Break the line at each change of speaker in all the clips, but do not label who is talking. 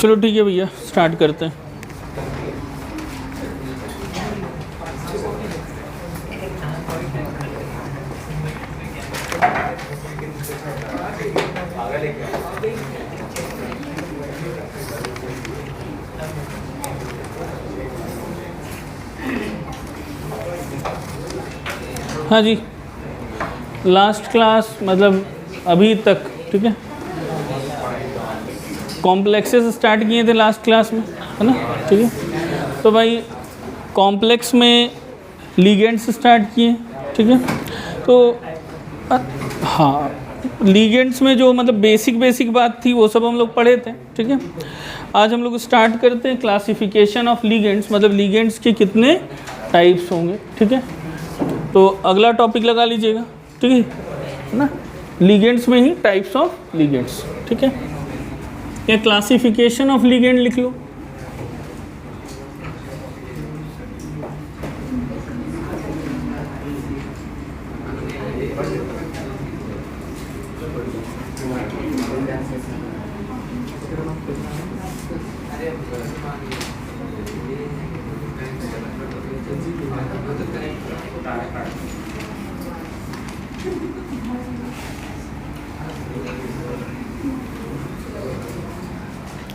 चलो ठीक है भैया, स्टार्ट करते हैं। हाँ जी, लास्ट क्लास मतलब अभी तक, ठीक है, कॉम्प्लेक्सेस स्टार्ट किए थे लास्ट क्लास में, है ना, ठीक है। तो भाई कॉम्प्लेक्स में लीगेंड्स स्टार्ट किए, ठीक है। तो हाँ, लीगेंड्स में जो मतलब बेसिक बात थी वो सब हम लोग पढ़े थे, ठीक है। आज हम लोग स्टार्ट करते हैं क्लासिफिकेशन ऑफ लीगेंड्स, मतलब लीगेंड्स के कितने टाइप्स होंगे, ठीक है। तो अगला टॉपिक लगा लीजिएगा, ठीक है ना, लीगेंड्स में ही टाइप्स ऑफ लीगेंड्स, ठीक है, या क्लासिफिकेशन ऑफ लीगेंड लिख लो।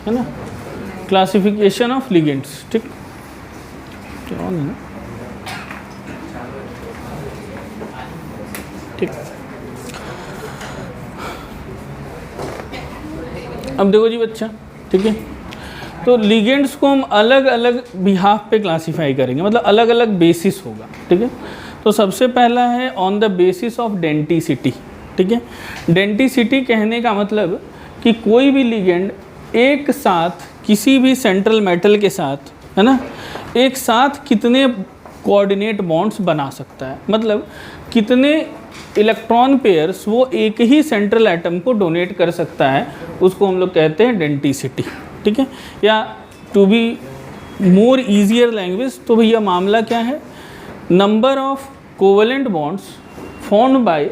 है ना, क्लासिफिकेशन ऑफ लिगेंड्स, ठीक, ठीक। अब देखो जी बच्चा, ठीक है, तो लिगेंड्स को हम अलग अलग बिहाफ पे क्लासीफाई करेंगे, मतलब अलग अलग बेसिस होगा, ठीक है। तो सबसे पहला है on the basis of denticity, ठीक है। डेंटिसिटी कहने का मतलब कि कोई भी लिगेंड एक साथ किसी भी सेंट्रल मेटल के साथ, है ना, एक साथ कितने कोऑर्डिनेट बॉन्ड्स बना सकता है, मतलब कितने इलेक्ट्रॉन पेयर्स वो एक ही सेंट्रल एटम को डोनेट कर सकता है, उसको हम लोग कहते हैं डेंटिसिटी, ठीक है। या to be more easier language, तो भैया मामला क्या है, number of covalent bonds formed by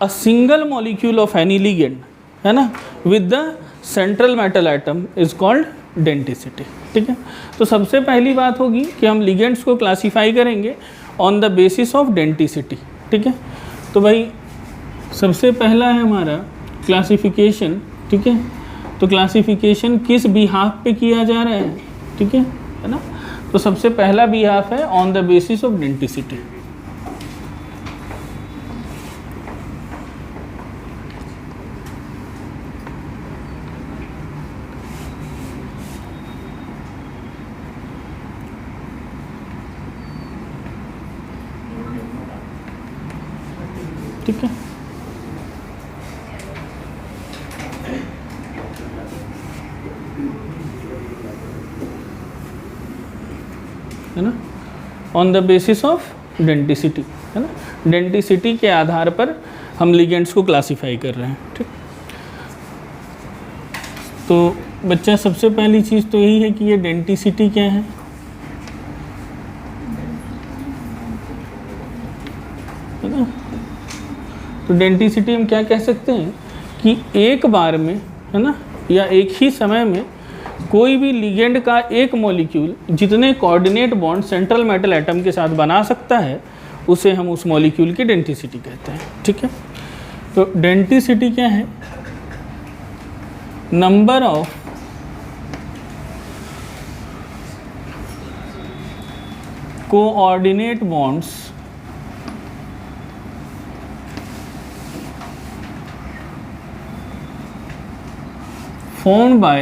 a single molecule of any ligand, है ना, with the central metal atom is called denticity, ठीक है। तो सबसे पहली बात होगी कि हम लिगेंड्स को क्लासीफाई करेंगे on the basis of denticity, ठीक है। तो भाई सबसे पहला है हमारा क्लासिफिकेशन, ठीक है। तो क्लासिफिकेशन किस बिहाफ पे किया जा रहा है, ठीक है ना। तो सबसे पहला बिहाफ है on the basis of denticity, ठीक है। है ना, on the basis of denticity, है ना, डेंटिसिटी के आधार पर हम लिगेंड्स को क्लासीफाई कर रहे हैं, ठीक। तो बच्चा सबसे पहली चीज़ तो यही है कि ये डेंटिसिटी क्या है, ना। तो डेंटिसिटी हम क्या कह सकते हैं कि एक बार में, है ना, या एक ही समय में कोई भी लिगेंड का एक मॉलिक्यूल जितने coordinate bond central metal atom के साथ बना सकता है, उसे हम उस मॉलिक्यूल की डेंटिसिटी कहते हैं, ठीक है। तो डेंटिसिटी क्या है, number of coordinate bonds formed by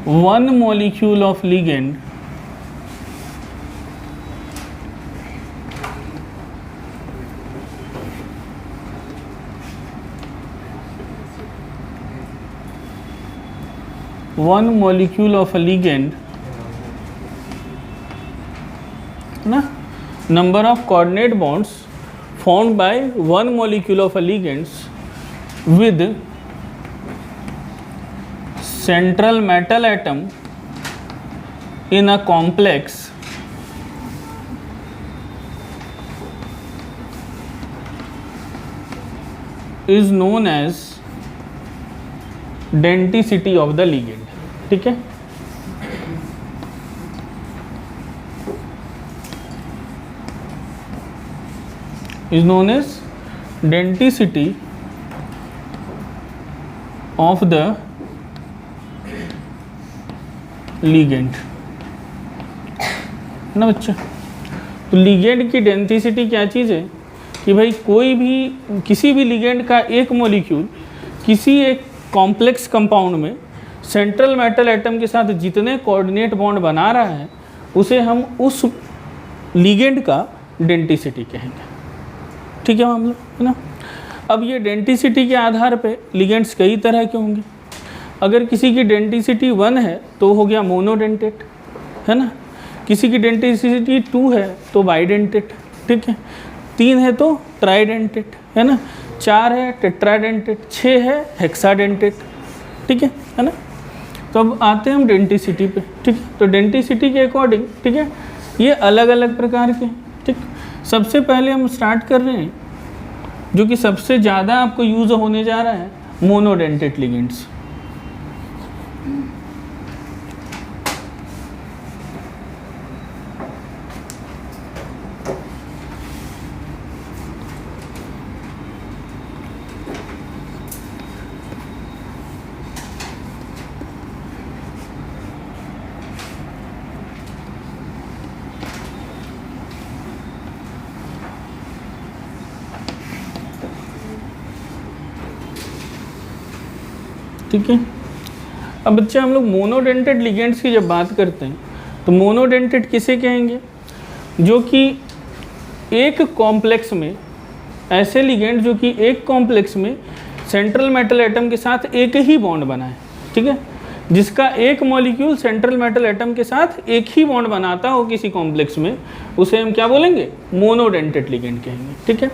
one molecule of ligand ना, number of coordinate bonds formed by one molecule of a ligands with central metal atom in a complex is known as denticity of the ligand. ठीक है, is known as denticity of the ligand, है ना बच्चा। तो ligand की density क्या चीज़ है कि भाई कोई भी किसी भी लिगेंड का एक मॉलिक्यूल किसी एक कॉम्प्लेक्स कंपाउंड में सेंट्रल मेटल एटम के साथ जितने कोऑर्डिनेट बॉन्ड बना रहा है उसे हम उस लिगेंड का डेंसिटी कहेंगे। ठीक है मामला, है ना। अब ये डेंसिटी के आधार पे लिगेंड्स कई तरह के होंगे। अगर किसी की डेंसिटी 1 है तो हो गया मोनोडेंटेट, है ना। किसी की डेंसिटी 2 है तो बाइडेंटेट, ठीक है। 3 है तो ट्राइडेंटेट, है ना। 4 है टेट्राडेंटेट, 6 है हेक्साडेंटेट, ठीक है ना। तो अब आते हैं हम डेंसिटी पे, ठीक है। तो डेंसिटी के अकॉर्डिंग, ठीक है, ये अलग अलग प्रकार के, ठीक। सबसे पहले हम स्टार्ट कर रहे हैं जो कि सबसे ज़्यादा आपको यूज़ होने जा रहा है, मोनोडेंटेट लिगेंड्स। ठीक है। अब बच्चे हम लोग मोनोडेंटेड लिगेंड्स की जब बात करते हैं तो मोनोडेंटेड किसे कहेंगे, जो कि एक कॉम्प्लेक्स में, ऐसे लिगेंड जो कि एक कॉम्प्लेक्स में सेंट्रल मेटल एटम के साथ एक ही बॉन्ड बनाए, ठीक है। जिसका एक मॉलिक्यूल सेंट्रल मेटल एटम के साथ एक ही बॉन्ड बनाता हो किसी कॉम्प्लेक्स में, उसे हम क्या बोलेंगे, मोनोडेंटेड लिगेंड कहेंगे, ठीक है।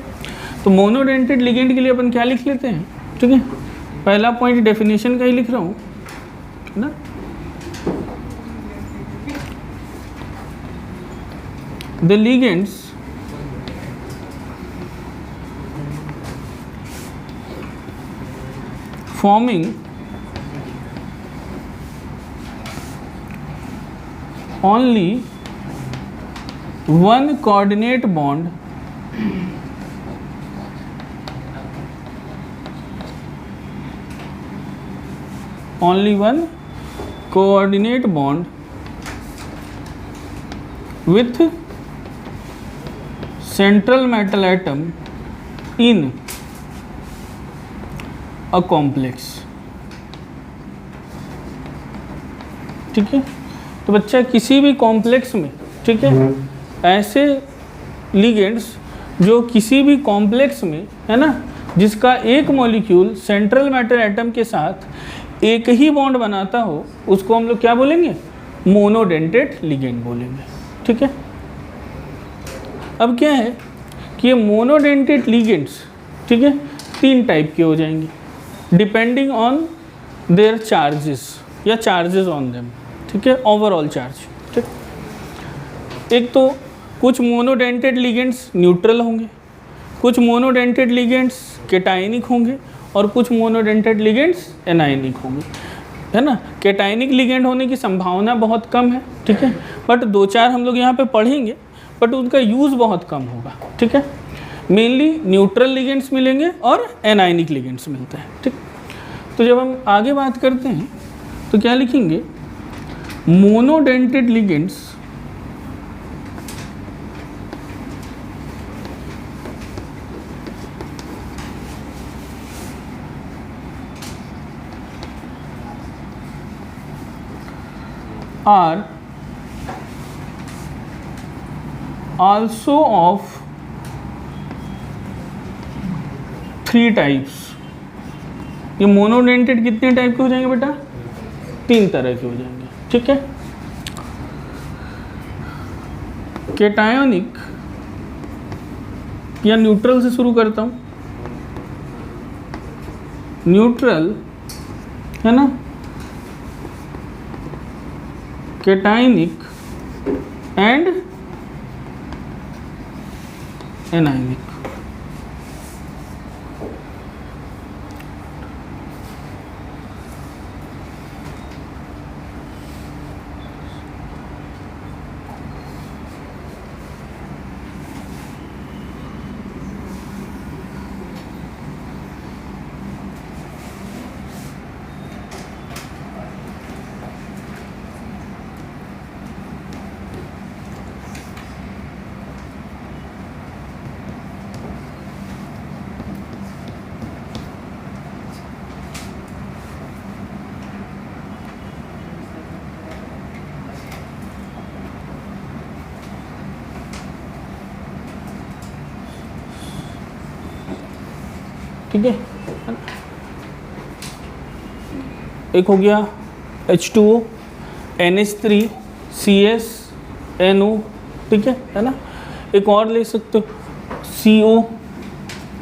तो मोनोडेंटेड लिगेंड के लिए अपन क्या लिख लेते हैं, ठीक है। पहला पॉइंट डेफिनेशन का ही लिख रहा हूँ ना। The ligands forming only one coordinate bond with central metal atom in a complex। ठीक है। तो बच्चा किसी भी कॉम्प्लेक्स में, ठीक है, ऐसे लिगेंड्स जो किसी भी कॉम्प्लेक्स में, है ना, जिसका एक मॉलिक्यूल सेंट्रल मेटल एटम के साथ एक ही बॉन्ड बनाता हो, उसको हम लोग क्या बोलेंगे, मोनोडेंटेड लिगेंड बोलेंगे, ठीक है। अब क्या है कि ये मोनोडेंटेड लिगेंड्स, ठीक है, 3 टाइप के हो जाएंगे डिपेंडिंग ऑन देयर चार्जेस या चार्जेस ऑन देम, ठीक है, ओवरऑल चार्ज, ठीक। एक तो कुछ मोनोडेंटेड लिगेंड्स न्यूट्रल होंगे, कुछ मोनोडेंटेड लिगेंड्स कैटायनिक होंगे और कुछ मोनोडेंटेड लिगेंड्स एनायनिक होंगे, है ना। कैटायनिक लिगेंड होने की संभावना बहुत कम है, ठीक है, बट 2-4 हम लोग यहाँ पे पढ़ेंगे, बट उनका यूज़ बहुत कम होगा, ठीक है। मेनली न्यूट्रल लिगेंड्स मिलेंगे और एनायनिक लिगेंड्स मिलते हैं, ठीक। तो जब हम आगे बात करते हैं तो क्या लिखेंगे, monodentate ligands are also of 3 types. ये मोनोडेंटेड कितने टाइप के हो जाएंगे बेटा, 3 तरह के हो जाएंगे, ठीक है। कैटायोनिक या न्यूट्रल से शुरू करता हूँ, न्यूट्रल, है ना, कैटायनिक एंड एनायनिक। ठीक है। एक हो गया H2O NH3 CS NO, ठीक है ना। एक और ले सकते हो CO,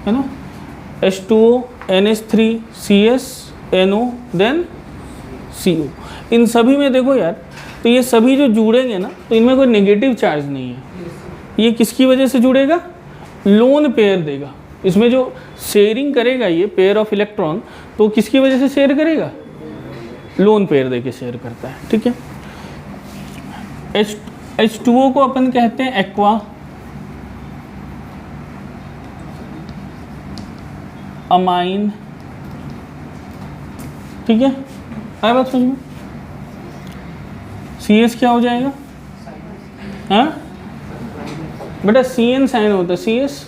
है ना, H2O NH3 CS NO then CO। इन सभी में देखो यार, तो ये सभी जो जुड़ेंगे ना, तो इनमें कोई नेगेटिव चार्ज नहीं है। ये किसकी वजह से जुड़ेगा? लोन पेयर देगा। इसमें जो शेयरिंग करेगा ये पेयर ऑफ इलेक्ट्रॉन, तो किसकी वजह से शेयर करेगा? लोन पेयर दे के शेयर करता है, ठीक है। H2O को अपन कहते हैं एक्वा, अमाइन, ठीक है। आए बात समझ में? CS क्या हो जाएगा? हाँ बेटा, CN साइन होता है, CS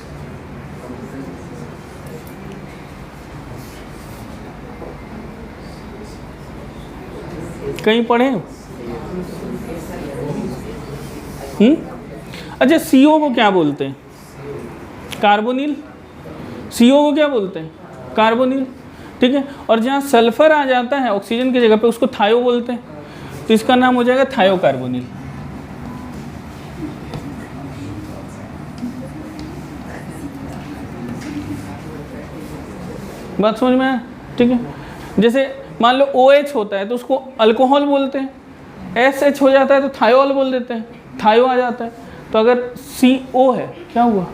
कहीं पढ़े? अच्छा, CO को क्या बोलते हैं? कार्बोनिल। CO को क्या बोलते हैं? कार्बोनिल, ठीक है। और जहाँ सल्फर आ जाता है ऑक्सीजन की जगह पे, उसको थायो बोलते हैं, तो इसका नाम हो जाएगा थायोकार्बोनिल। बात समझ में आया? ठीक है। जैसे मान लो OH होता है तो उसको अल्कोहल बोलते हैं, SH हो जाता है तो थायोल बोल देते हैं, थायो आ जाता है। तो अगर CO है, क्या हुआ?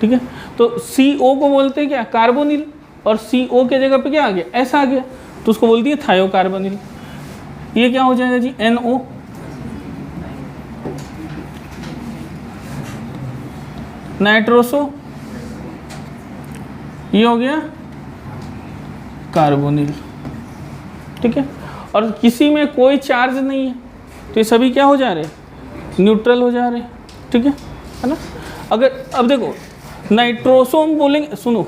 ठीक है, तो CO को बोलते हैं क्या? कार्बोनिल। और CO के जगह पे क्या आ गया? S आ गया, तो उसको बोलती है थायोकार्बोनिल। ये क्या हो जाएगा जी? NO। नाइट्रोसो, ये हो गया कार्बोनिल, ठीक है। और किसी में कोई चार्ज नहीं है, तो ये सभी क्या हो जा रहे हैं? न्यूट्रल हो जा रहे हैं, ठीक है ना। अगर अब देखो नाइट्रोसो हम बोलेंगे, सुनो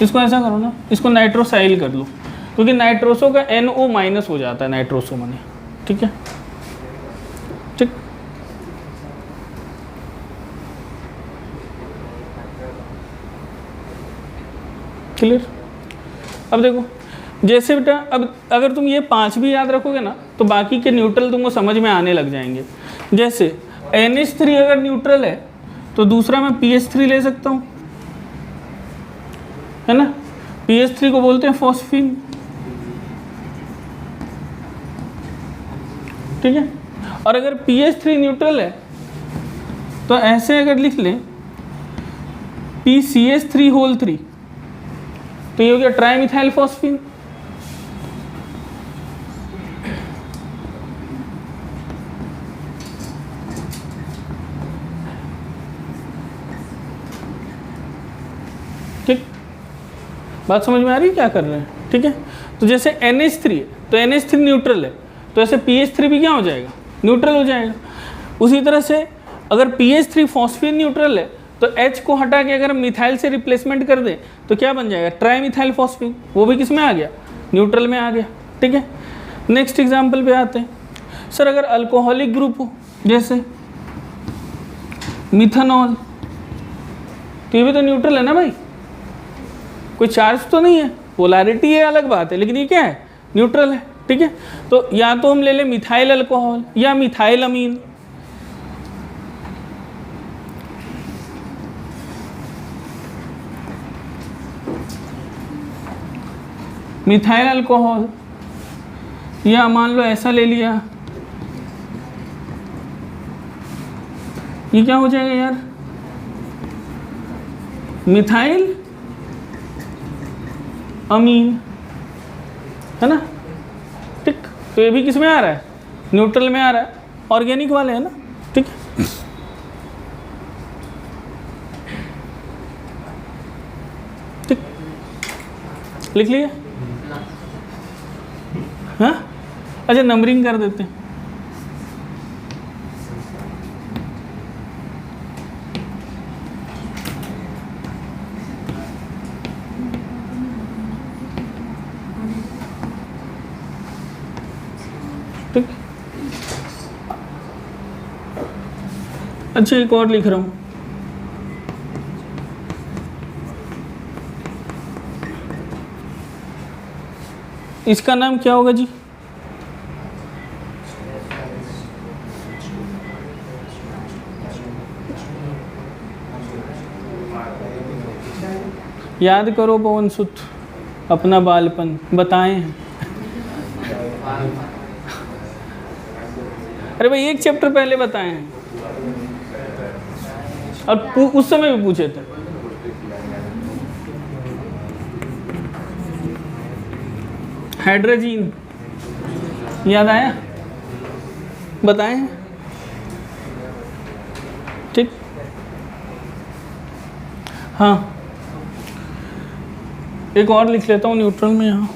इसको ऐसा करो ना, इसको नाइट्रोसाइल कर लो, क्योंकि नाइट्रोसो का NO माइनस हो जाता है नाइट्रोसो में, ठीक है। ठीक, क्लियर? अब देखो, जैसे बेटा अब अगर तुम ये 5 भी याद रखोगे ना, तो बाकी के न्यूट्रल तुमको समझ में आने लग जाएंगे। जैसे NH3 अगर न्यूट्रल है तो दूसरा मैं PH3 ले सकता हूँ, है ना। PH3 को बोलते हैं फॉस्फीन, ठीक है। और अगर PH3 न्यूट्रल है तो ऐसे अगर लिख लें PCH3 होल 3, तो ये हो गया ट्राइमिथाइल फॉस्फीन। ठीक, बात समझ में आ रही है क्या कर रहे हैं? ठीक है। तो जैसे NH3 है तो NH3 न्यूट्रल है, तो ऐसे PH3 भी क्या हो जाएगा? न्यूट्रल हो जाएगा। उसी तरह से अगर PH3 फॉस्फीन न्यूट्रल है तो H को हटा के अगर मिथाइल से रिप्लेसमेंट कर दें तो क्या बन जाएगा? Trimethyl phosphine. वो भी किस में आ गया? न्यूट्रल में आ गया, ठीक है। नेक्स्ट एग्जाम्पल पे आते हैं। सर अगर अल्कोहलिक ग्रुप हो जैसे मिथानॉल, तो ये भी तो न्यूट्रल है ना भाई, कोई चार्ज तो नहीं है, पोलैरिटी है अलग बात है, लेकिन ये क्या है? न्यूट्रल है, ठीक है। तो या तो हम ले लें मिथाइल अल्कोहल या मिथाइल अमीन। मिथाइल अल्कोहल, या मान लो ऐसा ले लिया, ये क्या हो जाएगा यार? मिथाइल अमीन, है ना, ठीक। तो ये भी किस में आ रहा है? न्यूट्रल में आ रहा है, ऑर्गेनिक वाले है ना, ठीक है। ठीक, लिख लिया? हाँ, अच्छा नंबरिंग कर देते हैं। ठीक, अच्छा एक और लिख रहा हूँ, इसका नाम क्या होगा जी? याद करो पवन सुत, अपना बालपन बताएं। अरे भाई एक चैप्टर पहले बताए हैं और उस समय भी पूछे थे। हाइड्रोजन याद आया? बताएं। ठीक, हाँ एक और लिख लेता हूँ न्यूट्रल में यहाँ।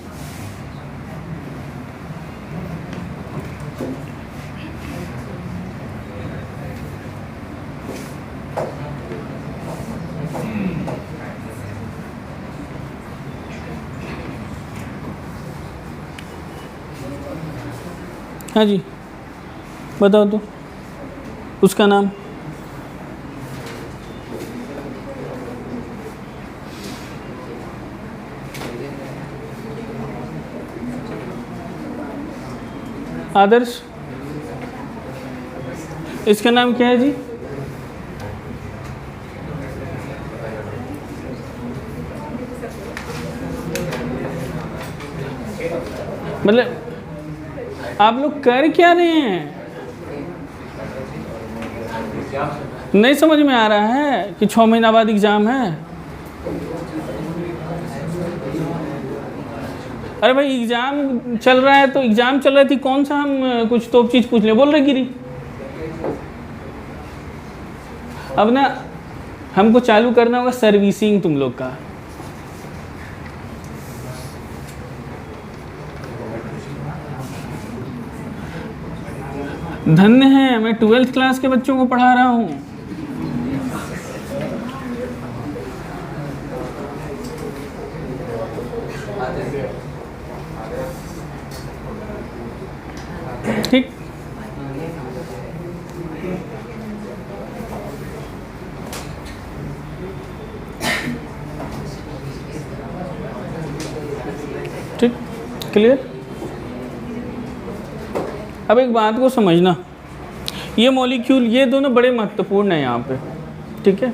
हाँ जी बताओ तो उसका नाम। आदर्श, इसका नाम क्या है जी? मतलब आप लोग कर क्या रहे हैं? नहीं समझ में आ रहा है कि 6 महीना बाद एग्जाम है? अरे भाई एग्जाम चल रहा है तो एग्जाम चल रही थी, कौन सा हम कुछ तो चीज पूछ ले बोल रहे गिरी। अब ना हमको चालू करना होगा सर्विसिंग तुम लोग का। धन्य है मैं 12th क्लास के बच्चों को पढ़ा रहा हूँ। ठीक, ठीक, क्लियर। अब एक बात को समझना, ये मॉलिक्यूल ये दोनों बड़े महत्वपूर्ण हैं यहाँ पे, ठीक है।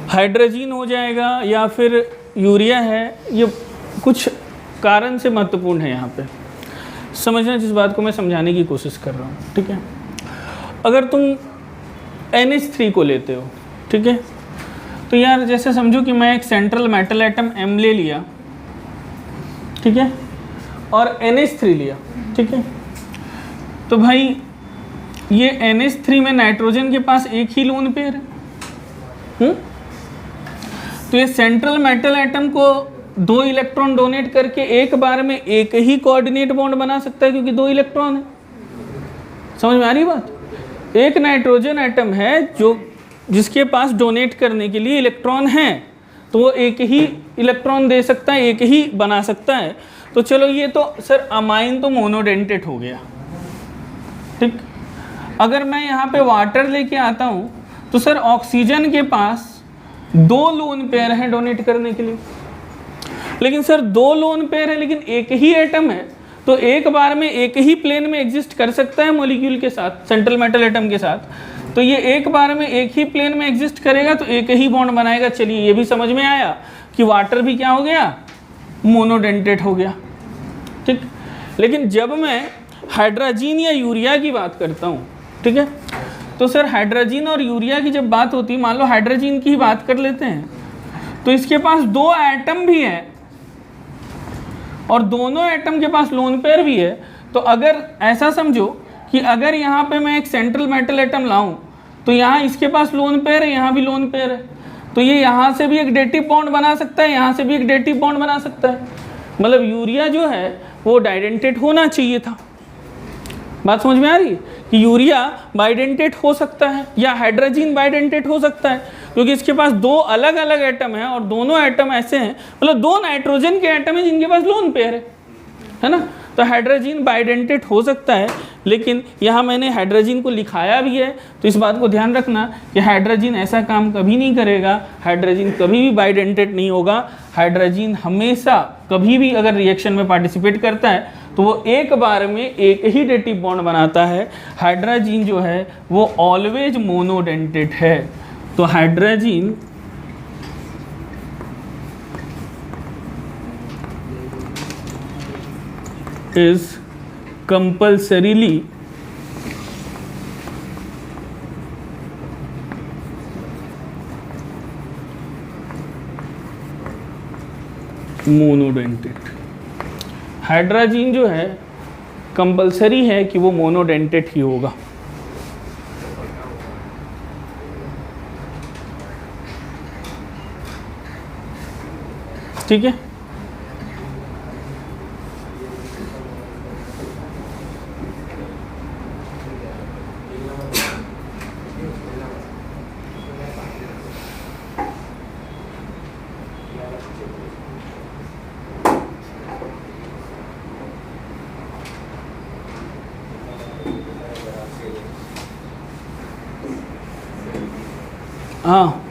हाइड्रोजन हो जाएगा या फिर यूरिया है, ये कुछ कारण से महत्वपूर्ण है यहाँ पे। समझना जिस बात को मैं समझाने की कोशिश कर रहा हूँ, ठीक है। अगर तुम NH3 को लेते हो, ठीक है, तो यार जैसे समझो कि मैं एक सेंट्रल मेटल एटम M ले लिया, ठीक है, और NH3 लिया, ठीक है, तो भाई ये NH3 में नाइट्रोजन के पास एक ही लोन पेयर है, तो ये सेंट्रल मेटल एटम को 2 इलेक्ट्रॉन डोनेट करके एक बार में एक ही कोऑर्डिनेट बॉन्ड बना सकता है क्योंकि 2 इलेक्ट्रॉन है। समझ में आ रही बात? एक नाइट्रोजन एटम है जो जिसके पास डोनेट करने के लिए इलेक्ट्रॉन है, तो वो एक ही इलेक्ट्रॉन दे सकता है, एक ही बना सकता है। तो चलो ये तो सर अमाइन तो मोनोडेंटेट हो गया, ठीक। अगर मैं यहाँ पे वाटर लेके आता हूँ तो सर ऑक्सीजन के पास 2 लोन पेयर हैं डोनेट करने के लिए, लेकिन सर 2 लोन पेयर है लेकिन एक ही एटम है, तो एक बार में एक ही प्लेन में एग्जिस्ट कर सकता है मॉलिक्यूल के साथ, सेंट्रल मेटल एटम के साथ। तो ये एक बार में एक ही प्लेन में एग्जिस्ट करेगा तो एक ही बॉन्ड बनाएगा। चलिए ये भी समझ में आया कि वाटर भी क्या हो गया, मोनोडेंटेट हो गया, ठीक। लेकिन जब मैं हाइड्रोजन या यूरिया की बात करता हूँ, ठीक है, तो सर हाइड्रोजन और यूरिया की जब बात होती है, मान लो हाइड्रोजन की बात कर लेते हैं, तो इसके पास 2 एटम भी है और दोनों एटम के पास लोन पेयर भी है। तो अगर ऐसा समझो कि अगर यहाँ पे मैं एक सेंट्रल मेटल एटम लाऊं तो यहाँ इसके पास लोन पेयर है, यहाँ भी लोन पेयर है, तो ये यहाँ से भी एक डेटिव बॉन्ड बना सकता है, यहाँ से भी एक डेटिव बॉन्ड बना सकता है। मतलब यूरिया जो है वो डाइडेंटेट होना चाहिए था। बात समझ में आ रही है कि यूरिया बाइडेंटेट हो सकता है या हाइड्रोजन बाइडेंटेट हो सकता है क्योंकि इसके पास 2 अलग अलग एटम हैं और दोनों एटम ऐसे हैं, मतलब 2 नाइट्रोजन के एटम हैं जिनके पास लोन पेयर है ना। तो हाइड्रोजन बाइडेंटेट हो सकता है, लेकिन यहाँ मैंने हाइड्रोजन को लिखाया भी है, तो इस बात को ध्यान रखना कि हाइड्रोजन ऐसा काम कभी नहीं करेगा, हाइड्रोजन कभी भी बाइडेंटेट नहीं होगा। हाइड्रोजन हमेशा कभी भी अगर रिएक्शन में पार्टिसिपेट करता है तो वो एक बार में एक ही डेटिव बॉन्ड बनाता है। हाइड्रोजन जो है वो ऑलवेज मोनोडेंटेट है। तो hydrogen is compulsorily monodentate. Hydrogen जो है कंपलसरी है कि वो मोनोडेंटेड ही होगा। ठीक है, हाँ।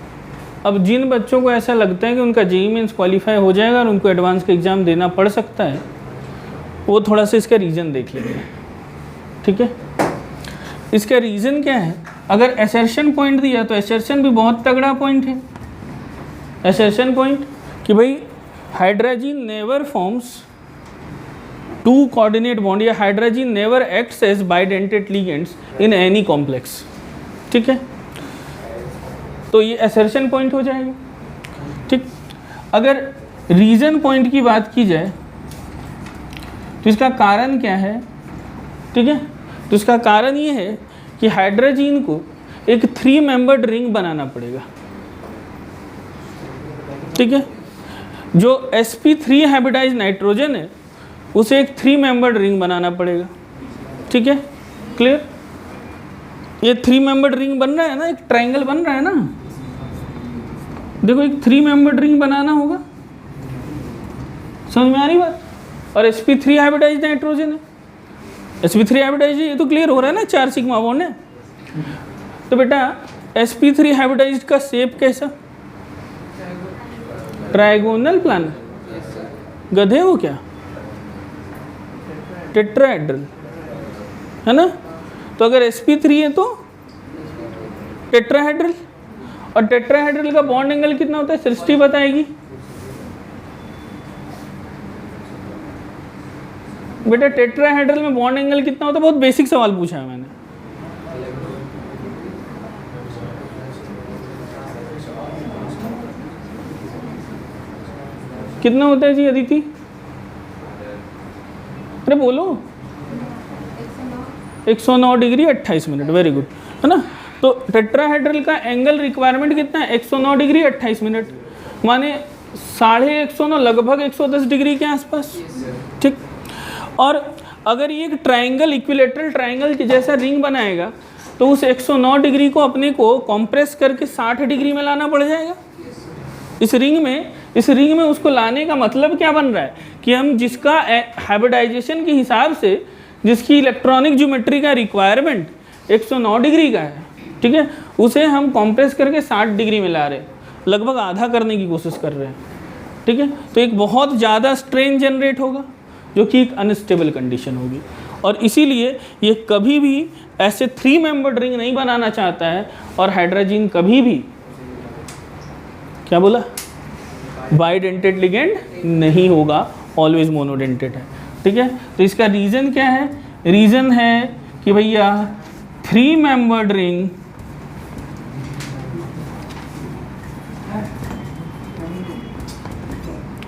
अब जिन बच्चों को ऐसा लगता है कि उनका जेईई मेंस क्वालिफाई हो जाएगा और उनको एडवांस का एग्ज़ाम देना पड़ सकता है, वो थोड़ा सा इसका रीज़न देख लेंगे। ठीक है, इसका रीज़न क्या है? अगर एसर्शन पॉइंट दिया तो एसर्शन भी बहुत तगड़ा पॉइंट है। एसर्शन पॉइंट कि भाई hydrogen never forms to coordinate bond या hydrogen never acts as bidentate ligands in any complex. ठीक है, तो ये एसर्शन पॉइंट हो जाएगा। ठीक, अगर रीज़न पॉइंट की बात की जाए तो इसका कारण क्या है? ठीक है, तो इसका कारण ये है कि हाइड्रोजन को एक 3 मेंबर्ड रिंग बनाना पड़ेगा। ठीक है, जो sp3 हाइब्रिडाइज नाइट्रोजन है उसे एक 3 मेंबर्ड रिंग बनाना पड़ेगा। ठीक है, क्लियर? ये 3 मेंबर्ड रिंग बन रहा है ना, एक ट्रायंगल बन रहा है ना। देखो, एक 3 मेंबर्ड रिंग बनाना होगा, समझ में आ रही बात? और sp3 हाइब्रिडाइज नाइट्रोजन है, sp3 हाइब्रिडाइज, ये तो क्लियर हो रहा है ना, 4 सिग्मा बॉन्ड है। तो बेटा sp3 हाइब्रिडाइज का शेप कैसा? Trigonal planar. गधे हो क्या? टेट्राहेड्रल है ना। तो अगर sp3 है तो टेट्राहेड्रल, और टेट्राहेड्रल का बॉन्ड एंगल कितना होता है? सृष्टि बताएगी। बेटा टेट्राहेड्रल में बॉन्ड एंगल कितना होता है? बहुत बेसिक सवाल पूछा है मैंने। कितना होता है जी अदिति? अरे बोलो। 109 डिग्री 28 मिनट, वेरी गुड, है ना। तो टेट्राहेड्रल का एंगल रिक्वायरमेंट कितना है? 109 डिग्री 28 मिनट, माने 109.5 लगभग 110 डिग्री के आसपास। ठीक, और अगर ये एक ट्रायंगल, इक्विलेटरल ट्रायंगल के जैसा रिंग बनाएगा तो उस 109 डिग्री को अपने को कॉम्प्रेस करके 60 डिग्री में लाना पड़ जाएगा इस रिंग में। इस रिंग में उसको लाने का मतलब क्या बन रहा है कि हम जिसका हाइब्रिडाइजेशन के हिसाब से जिसकी इलेक्ट्रॉनिक ज्योमेट्री का रिक्वायरमेंट 109 डिग्री का है, ठीक है, उसे हम कॉम्प्रेस करके 60 डिग्री में ला रहे हैं, लगभग आधा करने की कोशिश कर रहे हैं। ठीक है, तो एक बहुत ज़्यादा स्ट्रेन जनरेट होगा जो कि एक अनस्टेबल कंडीशन होगी, और इसीलिए ये कभी भी ऐसे 3 मेंबर्ड रिंग नहीं बनाना चाहता है। और हाइड्रोजन कभी भी, क्या बोला, बाइडेंटेड लिगेंड नहीं होगा, ऑलवेज मोनोडेंटेड है। ठीक है, तो इसका रीज़न क्या है? रीज़न है कि भैया 3 membered ring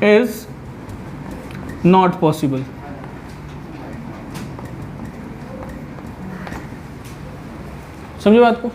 is not possible. समझे बात को?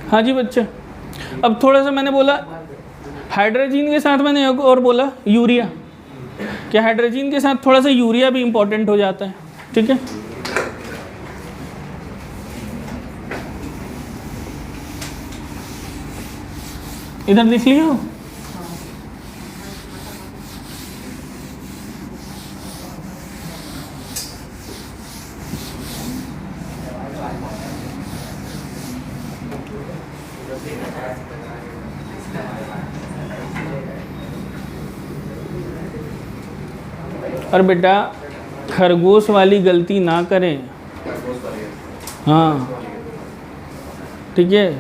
हाँ जी बच्चे, अब थोड़ा सा मैंने बोला हाइड्रोजन के साथ, मैंने एक और बोला यूरिया, क्या हाइड्रोजन के साथ थोड़ा सा यूरिया भी इंपॉर्टेंट हो जाता है, ठीक है। इधर लिख लिया हो? और बेटा खरगोश वाली गलती ना करें, हाँ ठीक है,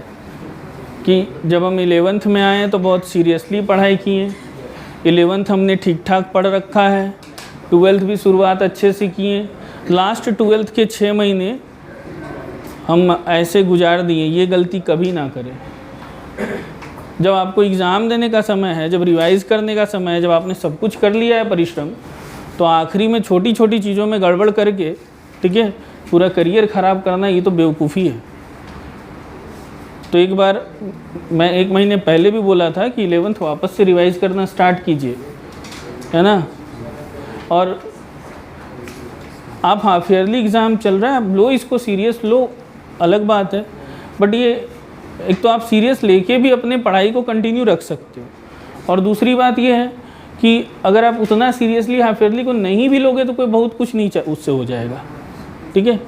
कि जब हम 11th में आए तो बहुत सीरियसली पढ़ाई किए, 11th हमने ठीक ठाक पढ़ रखा है, 12th भी शुरुआत अच्छे से किए, लास्ट 12th के 6 महीने हम ऐसे गुजार दिए, ये गलती कभी ना करें। जब आपको एग्ज़ाम देने का समय है, जब रिवाइज़ करने का समय है, जब आपने सब कुछ कर लिया है परिश्रम, तो आखिरी में छोटी छोटी चीज़ों में गड़बड़ करके, ठीक है, पूरा करियर ख़राब करना, ये तो बेवकूफ़ी है। तो एक बार मैं 1 महीने पहले भी बोला था कि 11th वापस से रिवाइज़ करना स्टार्ट कीजिए, है ना। और आप हाफ ईयरली एग्ज़ाम चल रहा है, आप लो इसको सीरियस लो, अलग बात है, बट ये एक तो आप सीरियस लेके भी अपने पढ़ाई को कंटिन्यू रख सकते हो, और दूसरी बात ये है कि अगर आप उतना सीरियसली हाफ ईयरली को नहीं भी लोगे तो कोई बहुत कुछ नहीं उससे हो जाएगा, ठीक है।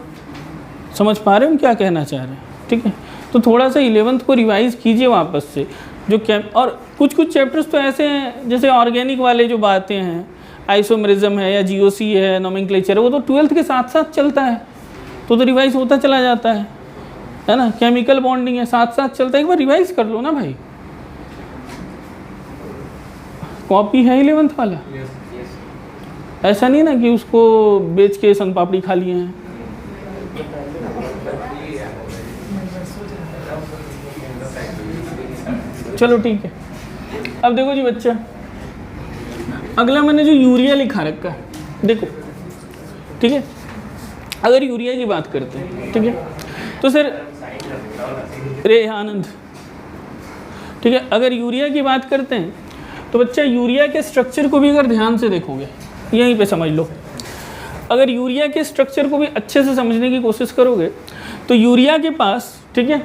समझ पा रहे हो हम क्या कहना चाह रहे हैं, ठीक है। तो थोड़ा सा 11th को रिवाइज़ कीजिए वापस से, जो और कुछ चैप्टर्स तो ऐसे हैं जैसे ऑर्गेनिक वाले जो बातें हैं, आइसोमेरिज्म है या GOC है, नोमेनक्लेचर है, वो तो 12th के साथ साथ चलता है, तो रिवाइज़ होता चला जाता है ना। केमिकल बॉन्डिंग है, साथ साथ चलता है, एक बार रिवाइज़ कर लो ना भाई। कॉपी है 11th वाला? ऐसा नहीं ना कि उसको बेच के सन पापड़ी खा लिए हैं। चलो ठीक है। अब देखो जी बच्चा, अगला मैंने जो यूरिया लिखा रखा है, देखो ठीक है, अगर यूरिया की बात करते हैं, ठीक है, तो सर रे आनंद, ठीक है, अगर यूरिया की बात करते हैं तो बच्चा यूरिया के स्ट्रक्चर को भी अगर ध्यान से देखोगे, यहीं पे समझ लो, अगर यूरिया के स्ट्रक्चर को भी अच्छे से समझने की कोशिश करोगे तो यूरिया के पास, ठीक है,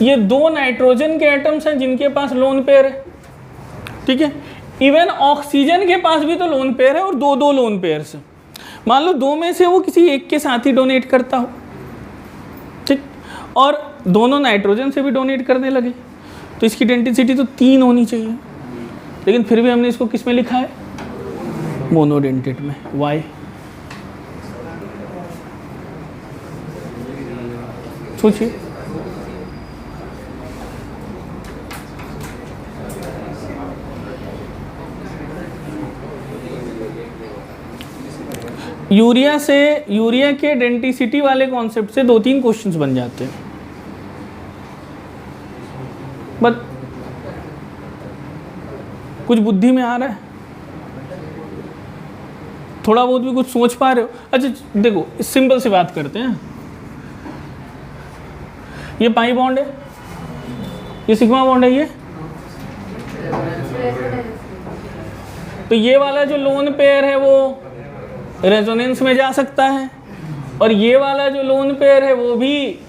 ये 2 नाइट्रोजन के एटम्स हैं जिनके पास लोन पेयर है, ठीक है। इवन ऑक्सीजन के पास भी तो लोन पेयर है, और 2 लोन पेयर्स हैं। मान लो 2 में से वो किसी एक के साथ ही डोनेट करता हो, ठीक, और दोनों नाइट्रोजन से भी डोनेट करने लगे, तो इसकी डेंसिटी तो 3 होनी चाहिए, लेकिन फिर भी हमने इसको किस में लिखा है? मोनोडेंटेट में। वाई? सोचिए। यूरिया के डेंसिटी वाले कॉन्सेप्ट से 2-3 क्वेश्चंस बन जाते हैं, बट कुछ बुद्धि में आ रहा है, थोड़ा बहुत भी कुछ सोच पा रहे हो? अच्छा देखो, सिंपल सी बात करते हैं, ये पाई बॉन्ड है, ये सिग्मा बॉन्ड है, ये तो ये वाला जो लोन पेयर है वो रेजोनेंस में जा सकता है, और ये वाला जो लोन पेयर है वो भी।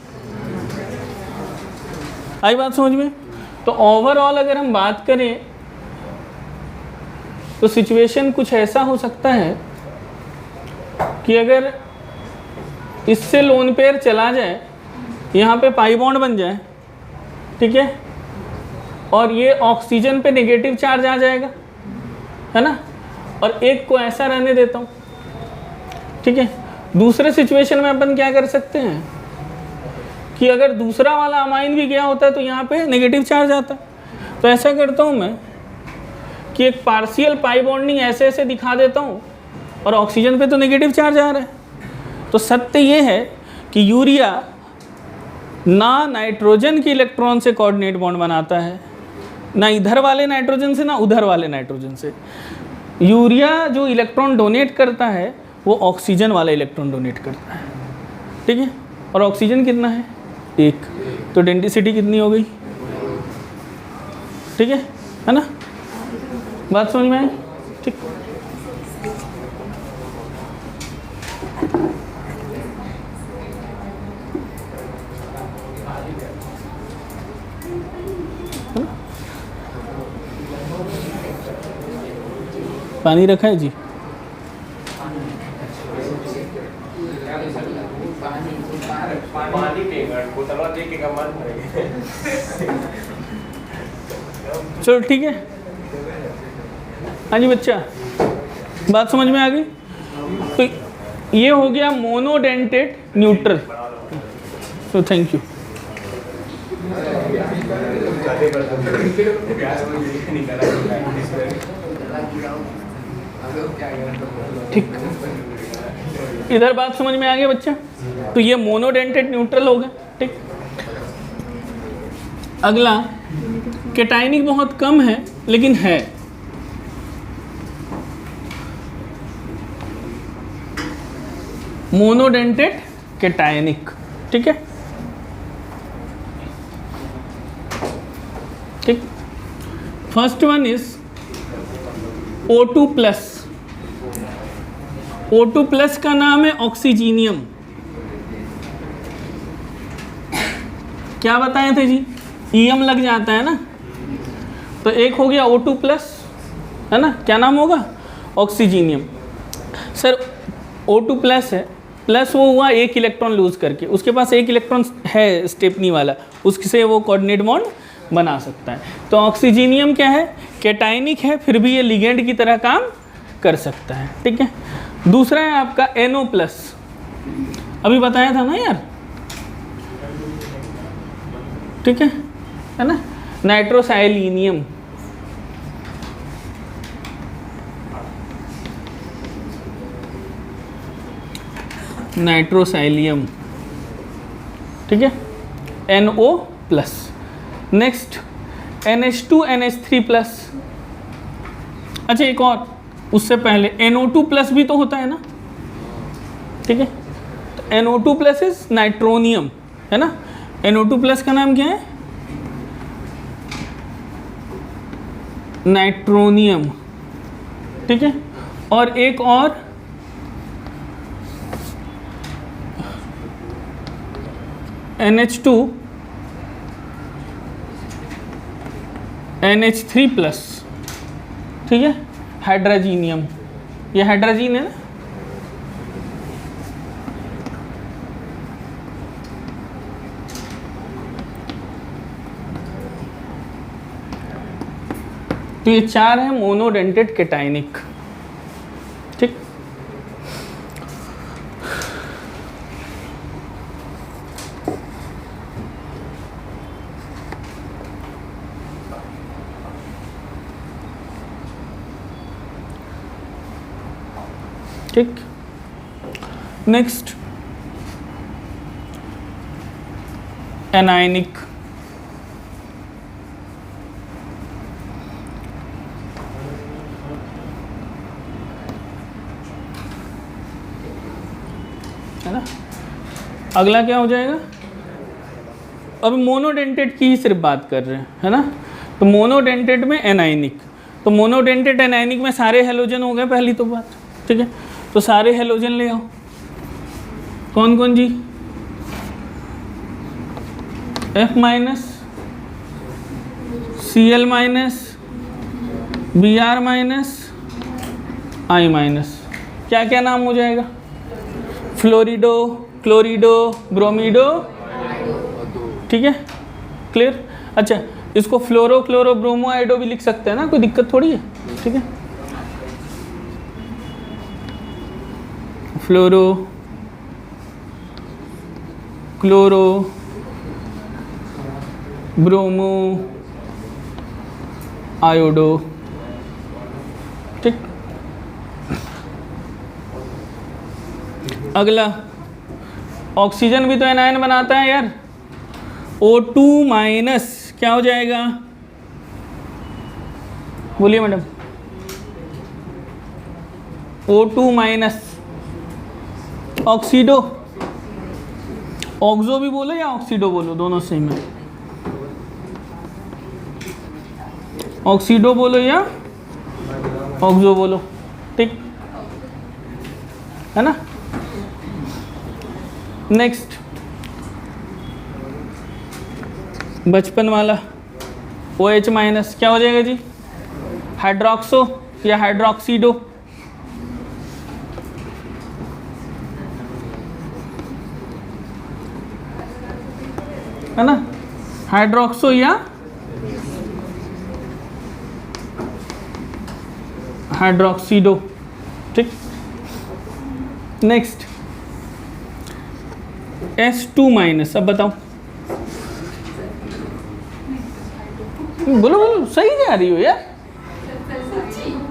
आई बात समझ में? तो ओवरऑल अगर हम बात करें तो सिचुएशन कुछ ऐसा हो सकता है कि अगर इससे लोन पेयर चला जाए, यहाँ पे पाई बॉन्ड बन जाए, ठीक है, और ये ऑक्सीजन पे नेगेटिव चार्ज आ जाएगा, है ना, और एक को ऐसा रहने देता हूँ, ठीक है। दूसरे सिचुएशन में अपन क्या कर सकते हैं कि अगर दूसरा वाला अमाइन भी गया होता है तो यहाँ पे नेगेटिव चार्ज आता है, तो ऐसा करता हूँ मैं कि एक पार्शियल पाई बॉन्डिंग ऐसे ऐसे दिखा देता हूँ, और ऑक्सीजन पे तो नेगेटिव चार्ज आ रहा है। तो सत्य ये है कि यूरिया ना नाइट्रोजन की इलेक्ट्रॉन से कोऑर्डिनेट बॉन्ड बनाता है, ना इधर वाले नाइट्रोजन से, ना उधर वाले नाइट्रोजन से। यूरिया जो इलेक्ट्रॉन डोनेट करता है वो ऑक्सीजन वाला इलेक्ट्रॉन डोनेट करता है, ठीक है, और ऑक्सीजन कितना है? 1। तो डेंसिटी कितनी हो गई, ठीक है ना, बात समझ में आई, ठीक। पानी रखा है जी, चलो ठीक है। हाँ जी बच्चा, बात समझ में आ गई। तो ये हो गया मोनोडेंटेड न्यूट्रल। तो थैंक यू। ठीक, इधर बात समझ में आ गया बच्चा। तो ये मोनोडेंटेड न्यूट्रल हो गया, ठीक। अगला कैटायनिक बहुत कम है लेकिन है, मोनोडेंटेड कैटायनिक, ठीक है, ठीक। First one is O2 plus. O2 plus का नाम है ऑक्सीजीनियम। क्या बताए थे जी, ईएम लग जाता है ना, तो एक हो गया O2 प्लस, है ना, क्या नाम होगा, ऑक्सीजीनियम। सर O2 प्लस है, प्लस वो हुआ एक इलेक्ट्रॉन लूज करके, उसके पास एक इलेक्ट्रॉन है स्टेपनी वाला, उससे वो कोऑर्डिनेट बॉन्ड बना सकता है। तो ऑक्सीजीनियम क्या है, कैटायनिक है, फिर भी ये लिगेंड की तरह काम कर सकता है, ठीक है। दूसरा है आपका NO प्लस, अभी बताया था ना यार, ठीक है ना, नाइट्रोसाइलिनियम, नाइट्रोसाइलियम, ठीक है, NO plus. Next NH2 NH3 plus. अच्छा एक और, उससे पहले NO2 प्लस भी तो होता है ना, ठीक है, तो NO2 प्लस इज नाइट्रोनियम, है ना। NO2 प्लस का नाम क्या है, नाइट्रोनियम, ठीक है। और एक और NH2 NH3 प्लस, ठीक है, हाइड्रोजीनियम, ये हाइड्रोजीन है ना, तो ये चार है मोनोडेंटेड कैटायनिक, ठीक। ठीक, नेक्स्ट एनायनिक, है ना। अगला क्या हो जाएगा, अब मोनोडेंटेड की ही सिर्फ बात कर रहे हैं, है ना। तो मोनोडेंटेड में एनायनिक, तो मोनोडेंटेड एनायनिक में सारे हेलोजन हो गए पहली तो बात, ठीक है। तो सारे हेलोजन ले आओ, कौन कौन जी, F minus, Cl minus, Br minus, I minus, क्या क्या नाम हो जाएगा, फ्लोरिडो, क्लोरिडो, ब्रोमीडो, ठीक है, क्लियर। अच्छा इसको फ्लोरो क्लोरो ब्रोमो आइडो भी लिख सकते हैं ना, कोई दिक्कत थोड़ी है, ठीक है। फ्लोरो क्लोरो ब्रोमो आयोडो, ठीक। अगला ऑक्सीजन भी तो एनायन बनाता है यार, O2 माइनस क्या हो जाएगा, बोलिए madam, O2 minus oxido, oxo भी बोलो या ऑक्सीडो बोलो, दोनों सेम है। ऑक्सीडो बोलो या ऑक्सो बोलो, ठीक है ना। नेक्स्ट बचपन वाला OH माइनस क्या हो जाएगा जी, हाइड्रोक्सो या हाइड्रोक्सीडो, है ना, हाइड्रोक्सो या हाइड्रोक्सीडो, ठीक। नेक्स्ट S2 माइनस, अब बताओ, बोलो बोलो, सही जा रही हो यार,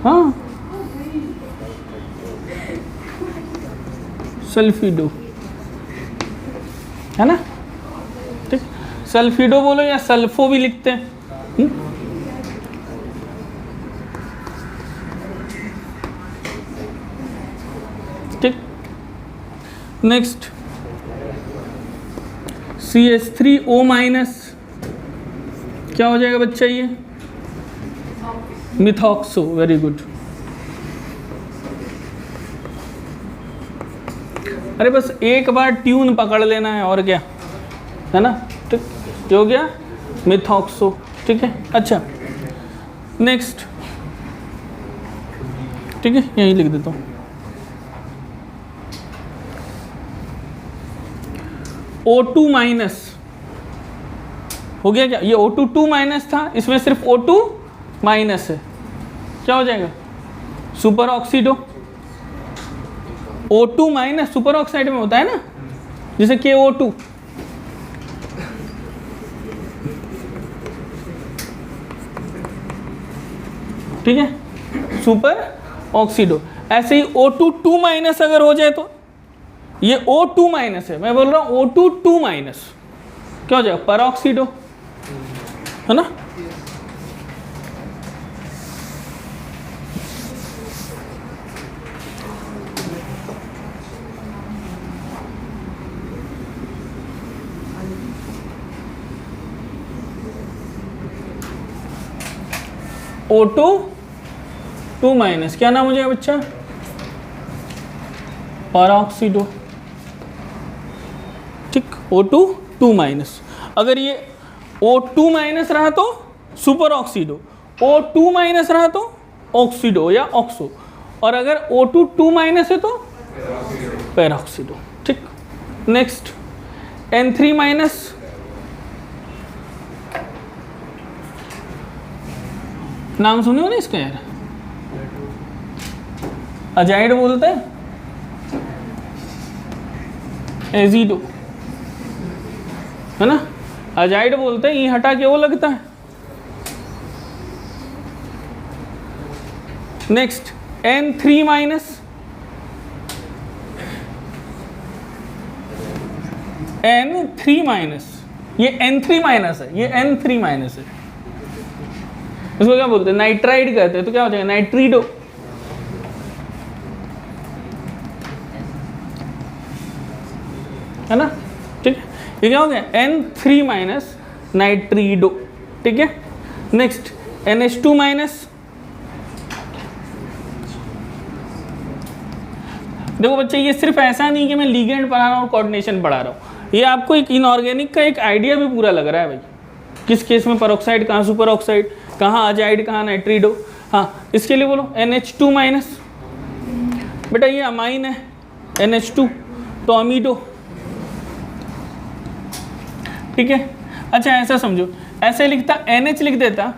हाँ, सल्फिडो, है ना, ठीक। सल्फिडो बोलो या सल्फो भी लिखते हैं, ठीक। नेक्स्ट CH3O माइनस क्या हो जाएगा बच्चा, ये मिथॉक्सो, वेरी गुड। अरे बस एक बार ट्यून पकड़ लेना है और क्या, है ना, ठीक, हो गया मिथॉक्सो, ठीक है। अच्छा नेक्स्ट, ठीक है, यही लिख देता हूँ, O2 माइनस हो गया क्या, ये O2 2 माइनस था, इसमें सिर्फ O2 माइनस है, क्या हो जाएगा, super oxido. O2 minus super oxide में होता है ना, जैसे KO2, ठीक है, सुपर ऑक्सीडो। ऐसे ही O2 2 माइनस अगर हो जाए तो, ये O2 माइनस है, मैं बोल रहा हूँ O2 2 माइनस क्या हो जाएगा, परऑक्सीडो, है ना। O2 2 माइनस क्या नाम हो जाएगा बच्चा, परऑक्सीडो, ठीक। O2 2 माइनस, अगर ये O2 माइनस रहा तो सुपर ऑक्सीडो, O2 माइनस रहा तो ऑक्सीडो या ऑक्सो, और अगर O2 2 माइनस है तो पेरोक्सीडो, ठीक। नेक्स्ट N3 माइनस, नाम सुने हो ना इसका यार, अजाइड बोलते हैं, एजिडो, है ना, अजाइड बोलते हैं, ये हटा के वो लगता है। Next N3 minus, N3 minus, ये N3 माइनस है, ये N3 माइनस है, इसको क्या बोलते हैं, नाइट्राइड कहते हैं, तो क्या हो जाएगा, नाइट्रीडो, है ना, ठीक है, ये क्या हो गया, N3 माइनस नाइट्रीडो, ठीक है। नेक्स्ट NH2 माइनस, देखो बच्चे ये सिर्फ ऐसा नहीं कि मैं लीगेंड पढ़ा रहा हूँ और कोऑर्डिनेशन पढ़ा रहा हूँ, ये आपको एक इनऑर्गेनिक का एक आइडिया भी पूरा लग रहा है भाई, किस केस में परऑक्साइड, कहाँ सुपर ऑक्साइड, कहाँ अजाइड, कहाँ नाइट्रीडो। हाँ इसके लिए बोलो NH2 माइनस, बेटा ये अमाइन है NH2 तो अमीडो, ठीक है। अच्छा ऐसा समझो, ऐसे लिखता NH लिख देता,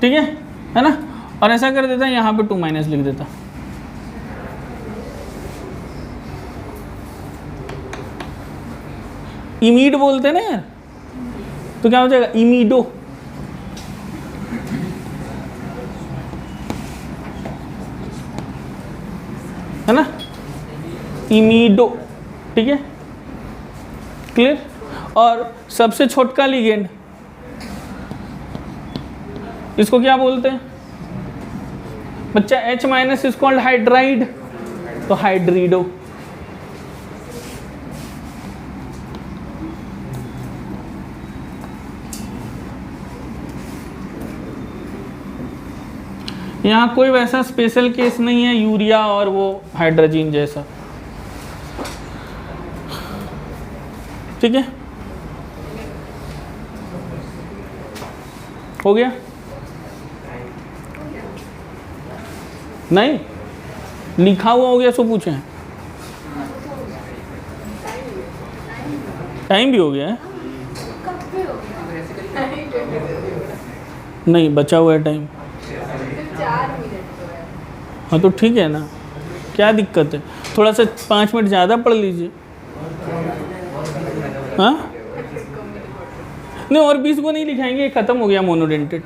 ठीक है ना, और ऐसा कर देता यहाँ पे 2 माइनस लिख देता, इमीड बोलते हैं ना यार, तो क्या हो जाएगा, इमीडो, है ना, इमीडो, ठीक है, क्लियर। और सबसे छोटका लिगेंड, इसको क्या बोलते हैं बच्चा, H minus is called hydride, तो हाइड्रीडो, यहाँ कोई वैसा स्पेशल केस नहीं है यूरिया और वो हाइड्रोजन जैसा, ठीक है। हो गया? नहीं लिखा हुआ हो गया सो पूछे, टाइम भी हो गया है? नहीं बचा हुआ है टाइम। हाँ तो ठीक है ना, क्या दिक्कत है, थोड़ा सा 5 मिनट ज़्यादा पढ़ लीजिए। हाँ नहीं और 20 को नहीं लिखाएंगे, ख़त्म हो गया मोनोडेंटेड।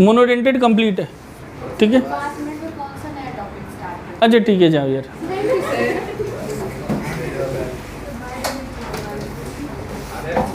मोनोडेंटेड कंप्लीट है, ठीक है। अच्छा ठीक है जाओ यार।